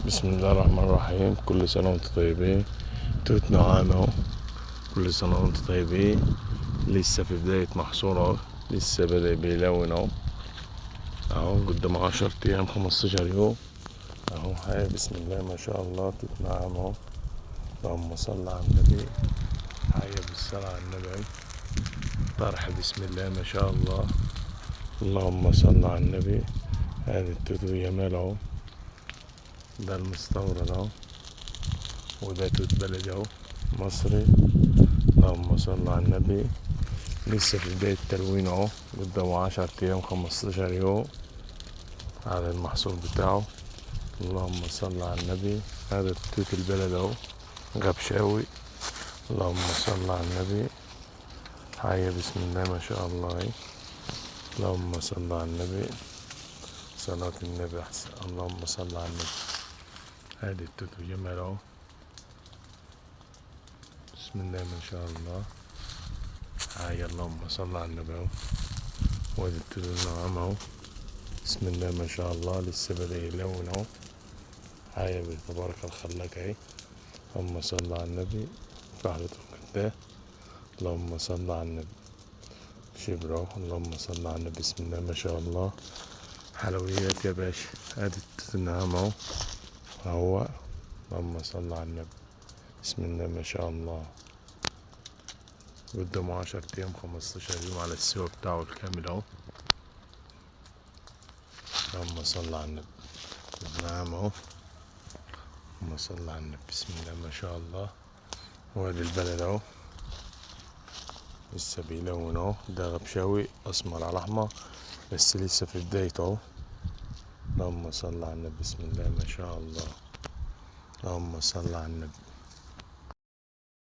بسم الله الرحمن الرحيم. كل سنة وانتم طيبين. توت نعام اهو. كل سنة وانتم طيبين. لسه في بداية محصول اهو، لسه بدأ بيلون اهو قدام 10 ايام 15 يوم اهو. هاي بسم الله ما شاء الله. توت نعام اهو. اللهم صل على النبي. حي بالصلاة على النبي. طرح بسم الله ما شاء الله. اللهم صل على النبي. هذه التوت جمال اهو. ده المستورد اهو، وده توت بلدي اهو مصري. اللهم صل على النبي. لسه في بداية التلوين اهو، قدامه 10 ايام 15 يوم على المحصول بتاعه. اللهم صل على النبي. هذا التوت البلد اهو غبشاوي. اللهم صل على النبي. حي بسم الله ما شاء الله. اللهم صل على النبي. صلاة النبي أحسن. اللهم صل على النبي. هذه التوت جمال اهو. بسم الله ما شاء الله. هاي اللهم صل على النبي اهو. وادي التوت النعام اهو. بسم الله ما شاء الله. لسه بدأ يلون اهو. هاي تبارك الخلاق اهي. اللهم صل على النبي. فحلة كده. اللهم صل على النبي. شبره. اللهم صل على النبي. بسم الله ما شاء الله. حلويات يا باشا. ادي التوت النعام اهو. اهو. اللهم صل على النبي. بسم الله ما شاء الله. قدامه 10 ايام 15 يوم على السوا بتاعه الكامل اهو. اللهم صل على النبي. نعم اهو. اللهم صل على النبي. بسم الله ما شاء الله. وادي البلد اهو. لسه بيلون اهو. ده غبشاوي اسمر على احمر، بس لسه في بدايته اهو. اللهم صل على النبي. بسم الله ما شاء الله. اللهم صل على النبي.